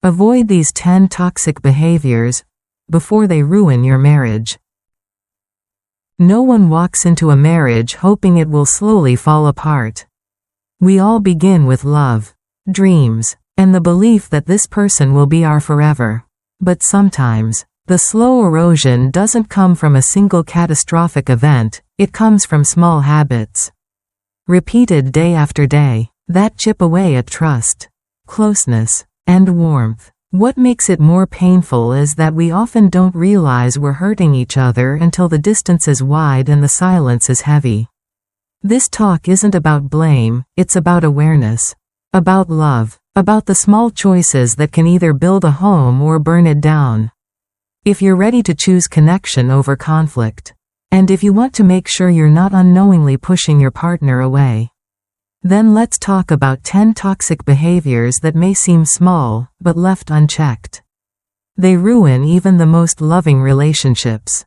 Avoid these 10 toxic behaviors before they ruin your marriage. No one walks into a marriage hoping it will slowly fall apart. We all begin with love, dreams, and the belief that this person will be our forever. But sometimes, the slow erosion doesn't come from a single catastrophic event, it comes from small habits. Repeated day after day, that chip away at trust, closeness, and warmth. What makes it more painful is that we often don't realize we're hurting each other until the distance is wide and the silence is heavy. This talk isn't about blame, it's about awareness. About love. About the small choices that can either build a home or burn it down. If you're ready to choose connection over conflict, and if you want to make sure you're not unknowingly pushing your partner away, then let's talk about 10 toxic behaviors that may seem small, but left unchecked, they ruin even the most loving relationships.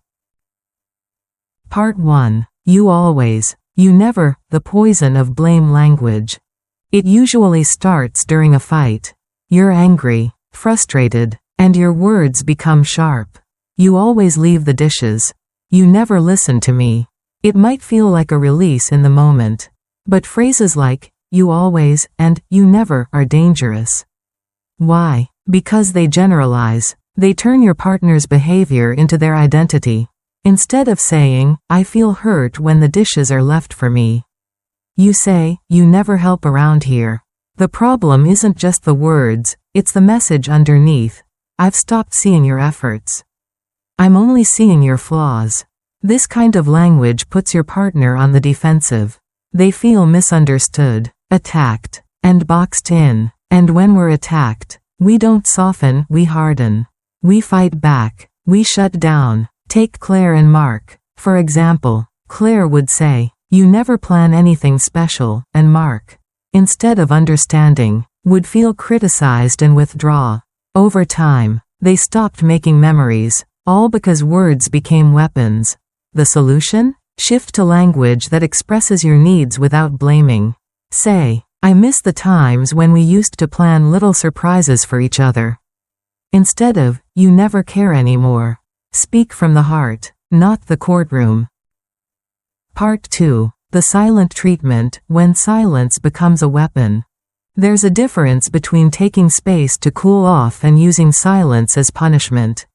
Part 1. You always, you never, the poison of blame language. It usually starts during a fight. You're angry, frustrated, and your words become sharp. You always leave the dishes. You never listen to me. It might feel like a release in the moment. But phrases like, you always, and, you never, are dangerous. Why? Because they generalize. They turn your partner's behavior into their identity. Instead of saying, I feel hurt when the dishes are left for me, you say, you never help around here. The problem isn't just the words, it's the message underneath. I've stopped seeing your efforts. I'm only seeing your flaws. This kind of language puts your partner on the defensive. They feel misunderstood, attacked, and boxed in. And when we're attacked, we don't soften, we harden. We fight back. We shut down. Take Claire and Mark. For example, Claire would say, you never plan anything special, and Mark, instead of understanding, would feel criticized and withdraw. Over time, they stopped making memories, all because words became weapons. The solution? Shift to language that expresses your needs without blaming. Say, I miss the times when we used to plan little surprises for each other. Instead of, you never care anymore. Speak from the heart, not the courtroom. Part 2. The silent treatment, when silence becomes a weapon. There's a difference between taking space to cool off and using silence as punishment.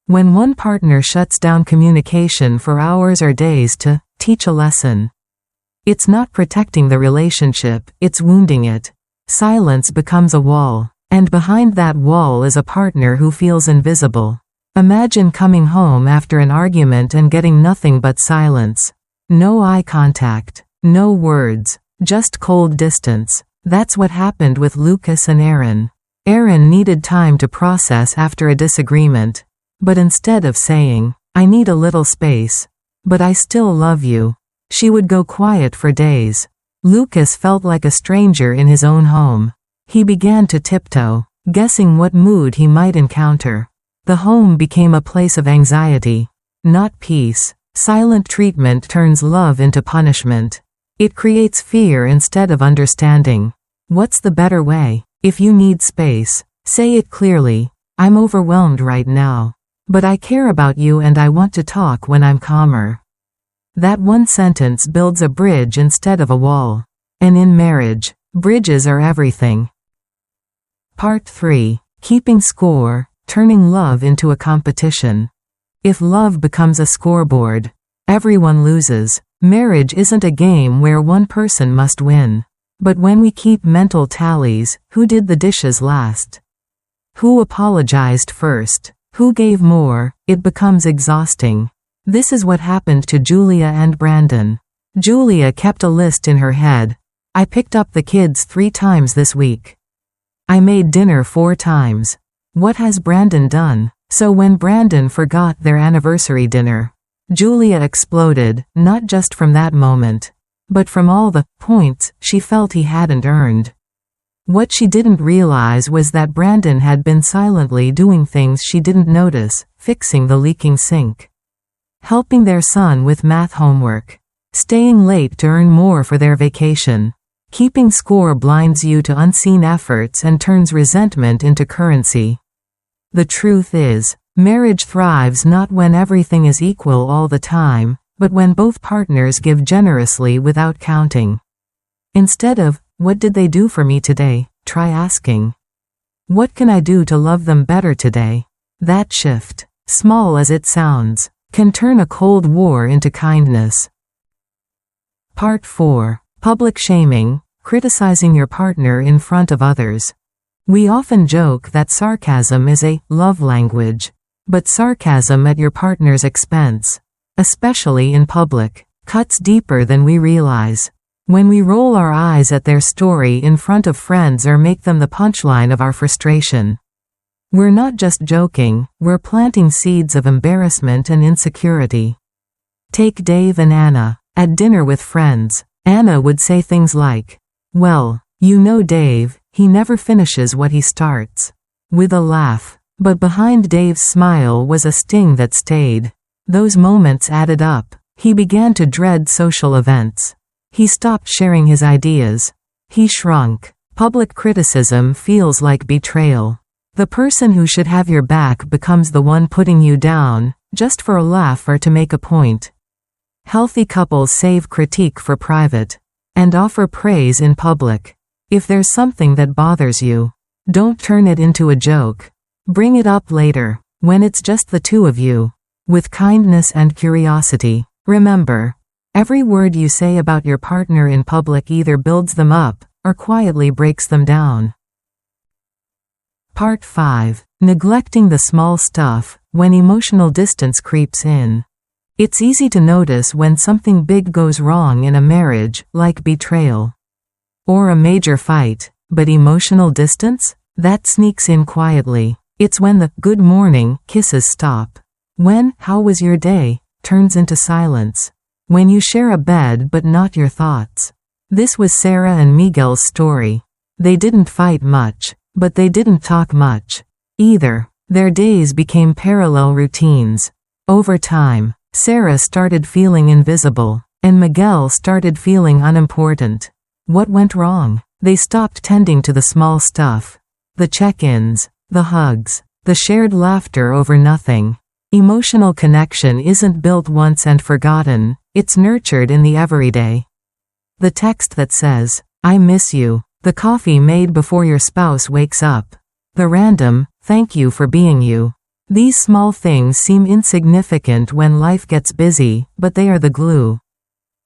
When one partner shuts down communication for hours or days to teach a lesson, it's not protecting the relationship, it's wounding it. Silence becomes a wall, and behind that wall is a partner who feels invisible. Imagine coming home after an argument and getting nothing but silence. No eye contact, no words, just cold distance. That's what happened with Lucas and Aaron. Aaron needed time to process after a disagreement. But instead of saying, I need a little space, but I still love you, she would go quiet for days. Lucas felt like a stranger in his own home. He began to tiptoe, guessing what mood he might encounter. The home became a place of anxiety, not peace. Silent treatment turns love into punishment. It creates fear instead of understanding. What's the better way? If you need space, say it clearly. I'm overwhelmed right now. But I care about you and I want to talk when I'm calmer. That one sentence builds a bridge instead of a wall. And in marriage, bridges are everything. Part 3. Keeping score, turning love into a competition. If love becomes a scoreboard, everyone loses. Marriage isn't a game where one person must win. But when we keep mental tallies, who did the dishes last? Who apologized first? Who gave more? It becomes exhausting. This is what happened to Julia and Brandon. Julia kept a list in her head. I picked up the kids 3 times this week. I made dinner 4 times. What has Brandon done? So when Brandon forgot their anniversary dinner, Julia exploded, not just from that moment, but from all the points she felt he hadn't earned. What she didn't realize was that Brandon had been silently doing things she didn't notice, fixing the leaking sink, helping their son with math homework, staying late to earn more for their vacation. Keeping score blinds you to unseen efforts and turns resentment into currency. The truth is, marriage thrives not when everything is equal all the time, but when both partners give generously without counting. Instead of, "What did they do for me today?" try asking, "What can I do to love them better today?" That shift, small as it sounds, can turn a cold war into kindness. Part 4. Public shaming, criticizing your partner in front of others. We often joke that sarcasm is a love language, but sarcasm at your partner's expense, especially in public, cuts deeper than we realize. When we roll our eyes at their story in front of friends or make them the punchline of our frustration, we're not just joking, we're planting seeds of embarrassment and insecurity. Take Dave and Anna. At dinner with friends, Anna would say things like, "Well, you know Dave, he never finishes what he starts," with a laugh. But behind Dave's smile was a sting that stayed. Those moments added up. He began to dread social events. He stopped sharing his ideas. He shrunk. Public criticism feels like betrayal. The person who should have your back becomes the one putting you down, just for a laugh or to make a point. Healthy couples save critique for private, and offer praise in public. If there's something that bothers you, don't turn it into a joke. Bring it up later, when it's just the two of you, with kindness and curiosity. Remember, every word you say about your partner in public either builds them up, or quietly breaks them down. Part 5. Neglecting the small stuff, when emotional distance creeps in. It's easy to notice when something big goes wrong in a marriage, like betrayal or a major fight, but emotional distance? That sneaks in quietly. It's when the "good morning" kisses stop. When "how was your day" turns into silence. When you share a bed but not your thoughts. This was Sarah and Miguel's story. They didn't fight much, but they didn't talk much either. Their days became parallel routines. Over time, Sarah started feeling invisible, and Miguel started feeling unimportant. What went wrong? They stopped tending to the small stuff. The check-ins, the hugs, the shared laughter over nothing. Emotional connection isn't built once and forgotten, it's nurtured in the everyday. The text that says, "I miss you," the coffee made before your spouse wakes up, the random, "thank you for being you." These small things seem insignificant when life gets busy, but they are the glue.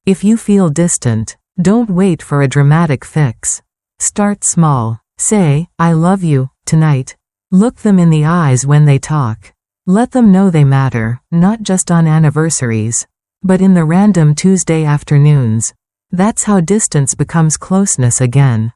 If you feel distant, don't wait for a dramatic fix. Start small. Say, "I love you," tonight. Look them in the eyes when they talk. Let them know they matter, not just on anniversaries, but in the random Tuesday afternoons. That's how distance becomes closeness again.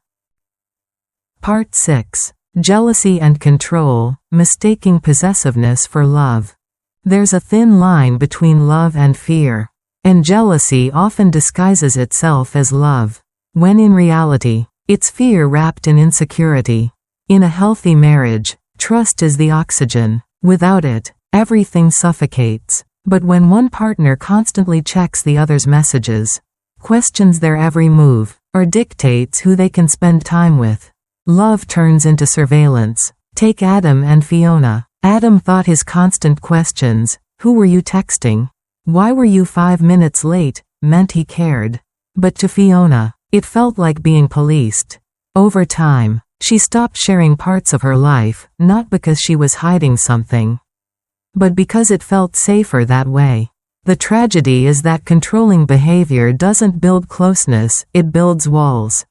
Part 6. Jealousy and control, mistaking possessiveness for love. There's a thin line between love and fear, and jealousy often disguises itself as love, when in reality, it's fear wrapped in insecurity. In a healthy marriage, trust is the oxygen. Without it, everything suffocates. But when one partner constantly checks the other's messages, questions their every move, or dictates who they can spend time with, love turns into surveillance. Take Adam and Fiona. Adam thought his constant questions, "Who were you texting? Why were you 5 minutes late?" meant he cared. But to Fiona, it felt like being policed. Over time, she stopped sharing parts of her life, not because she was hiding something, but because it felt safer that way. The tragedy is that controlling behavior doesn't build closeness, it builds walls.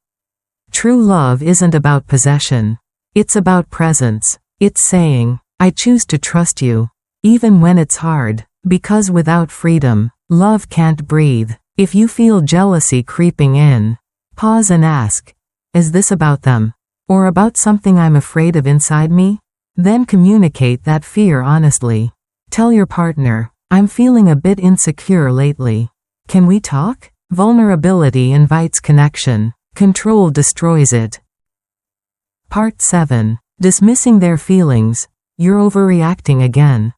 True love isn't about possession. It's about presence. It's saying, "I choose to trust you, even when it's hard," because without freedom, love can't breathe. If you feel jealousy creeping in, pause and ask, "Is this about them? Or about something I'm afraid of inside me?" Then communicate that fear honestly. Tell your partner, "I'm feeling a bit insecure lately. Can we talk?" Vulnerability invites connection. Control destroys it. Part 7. Dismissing their feelings. You're overreacting again.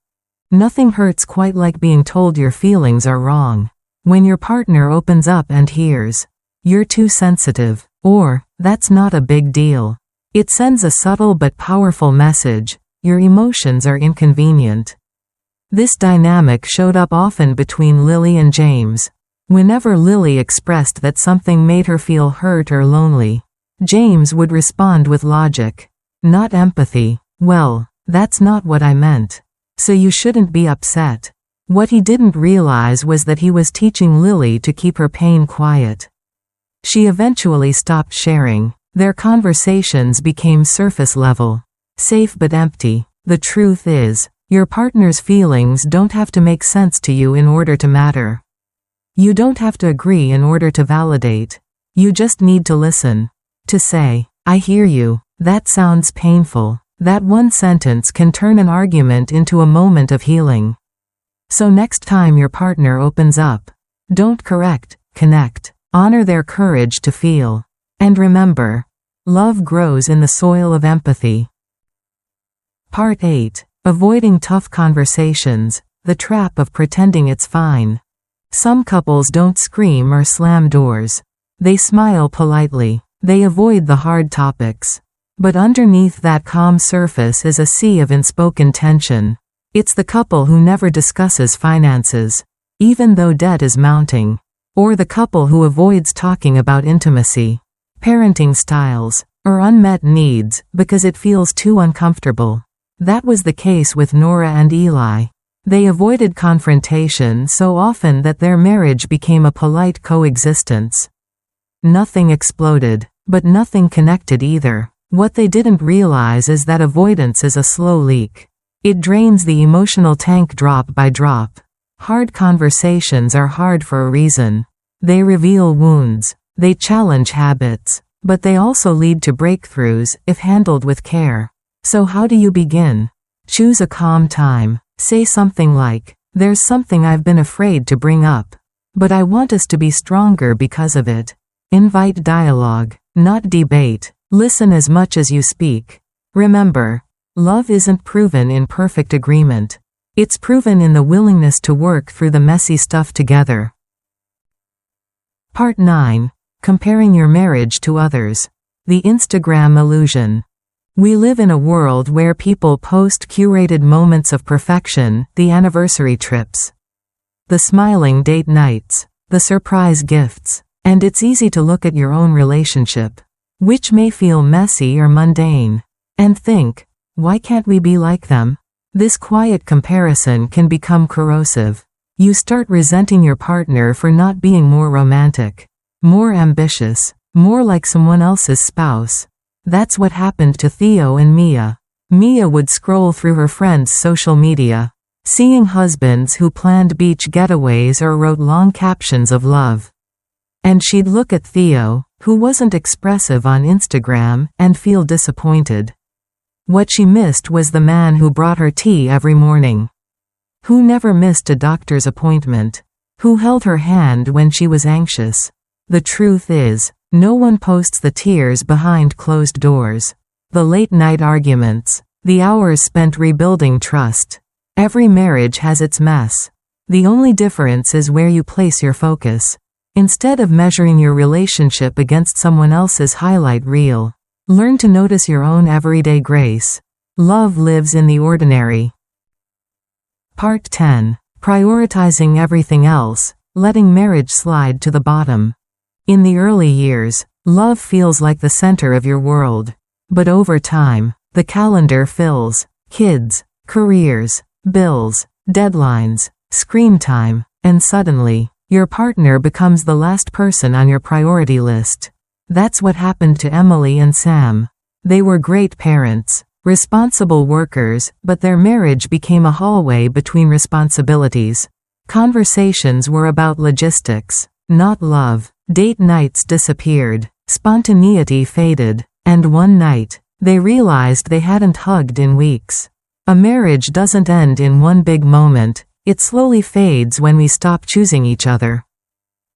Nothing hurts quite like being told your feelings are wrong. When your partner opens up and hears, "You're too sensitive," or "That's not a big deal." It sends a subtle but powerful message: your emotions are inconvenient. This dynamic showed up often between Lily and James. Whenever Lily expressed that something made her feel hurt or lonely, James would respond with logic, not empathy. "Well, that's not what I meant. So you shouldn't be upset." What he didn't realize was that he was teaching Lily to keep her pain quiet. She eventually stopped sharing. Their conversations became surface level, safe but empty. The truth is, your partner's feelings don't have to make sense to you in order to matter. You don't have to agree in order to validate. You just need to listen. To say, "I hear you, that sounds painful." That one sentence can turn an argument into a moment of healing. So next time your partner opens up, don't correct, connect. Honor their courage to feel. And remember, love grows in the soil of empathy. Part 8. Avoiding tough conversations, the trap of pretending it's fine. Some couples don't scream or slam doors. They smile politely. They avoid the hard topics. But underneath that calm surface is a sea of unspoken tension. It's the couple who never discusses finances, even though debt is mounting. Or the couple who avoids talking about intimacy, parenting styles, or unmet needs, because it feels too uncomfortable. That was the case with Nora and Eli. They avoided confrontation so often that their marriage became a polite coexistence. Nothing exploded, but nothing connected either. What they didn't realize is that avoidance is a slow leak. It drains the emotional tank drop by drop. Hard conversations are hard for a reason. They reveal wounds. They challenge habits. But they also lead to breakthroughs, if handled with care. So how do you begin? Choose a calm time. Say something like, "There's something I've been afraid to bring up, but I want us to be stronger because of it." Invite dialogue, not debate. Listen as much as you speak. Remember, love isn't proven in perfect agreement. It's proven in the willingness to work through the messy stuff together. Part 9. Comparing your marriage to others. The Instagram illusion. We live in a world where people post curated moments of perfection, the anniversary trips, the smiling date nights, the surprise gifts, and it's easy to look at your own relationship, which may feel messy or mundane, and think, why can't we be like them? This quiet comparison can become corrosive. You start resenting your partner for not being more romantic, more ambitious, more like someone else's spouse. That's what happened to Theo and Mia. Mia would scroll through her friends' social media, seeing husbands who planned beach getaways or wrote long captions of love. And she'd look at Theo, who wasn't expressive on Instagram, and feel disappointed. What she missed was the man who brought her tea every morning, who never missed a doctor's appointment, who held her hand when she was anxious. The truth is, no one posts the tears behind closed doors, the late-night arguments, the hours spent rebuilding trust. Every marriage has its mess. The only difference is where you place your focus. Instead of measuring your relationship against someone else's highlight reel, learn to notice your own everyday grace. Love lives in the ordinary. Part 10. Prioritizing everything else, letting marriage slide to the bottom. In the early years, love feels like the center of your world. But over time, the calendar fills. Kids, careers, bills, deadlines, screen time, and suddenly, your partner becomes the last person on your priority list. That's what happened to Emily and Sam. They were great parents, responsible workers, but their marriage became a hallway between responsibilities. Conversations were about logistics, not love. Date nights disappeared, spontaneity faded, and one night, they realized they hadn't hugged in weeks. A marriage doesn't end in one big moment, it slowly fades when we stop choosing each other.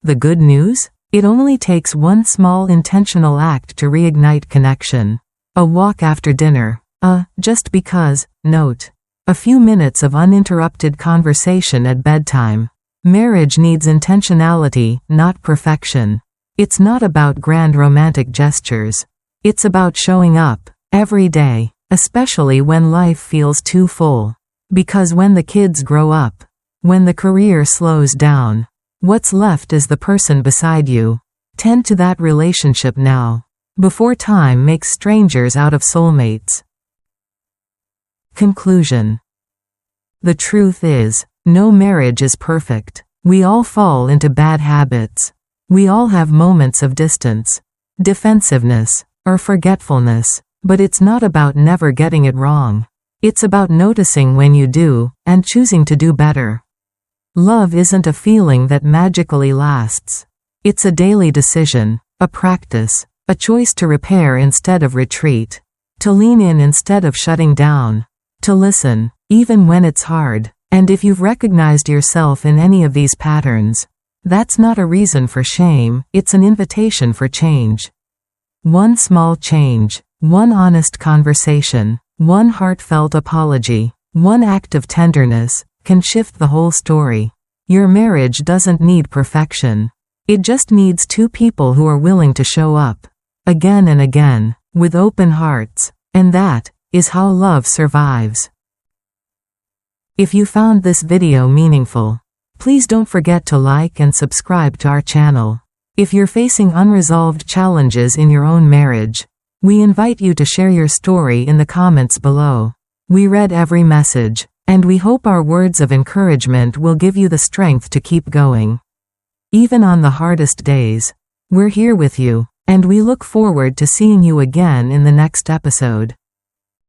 The good news? It only takes one small intentional act to reignite connection. A walk after dinner, just because, note. A few minutes of uninterrupted conversation at bedtime. Marriage needs intentionality, not perfection. It's not about grand romantic gestures. It's about showing up, every day, especially when life feels too full. Because when the kids grow up, when the career slows down, what's left is the person beside you. Tend to that relationship now, before time makes strangers out of soulmates. Conclusion. The truth is, no marriage is perfect. We all fall into bad habits. We all have moments of distance, defensiveness, or forgetfulness, but it's not about never getting it wrong. It's about noticing when you do, and choosing to do better. Love isn't a feeling that magically lasts. It's a daily decision, a practice, a choice to repair instead of retreat, to lean in instead of shutting down, to listen, even when it's hard. And if you've recognized yourself in any of these patterns, that's not a reason for shame, it's an invitation for change. One small change, one honest conversation, one heartfelt apology, one act of tenderness, can shift the whole story. Your marriage doesn't need perfection. It just needs two people who are willing to show up, again and again, with open hearts. And that is how love survives. If you found this video meaningful, please don't forget to like and subscribe to our channel. If you're facing unresolved challenges in your own marriage, we invite you to share your story in the comments below. We read every message, and we hope our words of encouragement will give you the strength to keep going. Even on the hardest days, we're here with you, and we look forward to seeing you again in the next episode.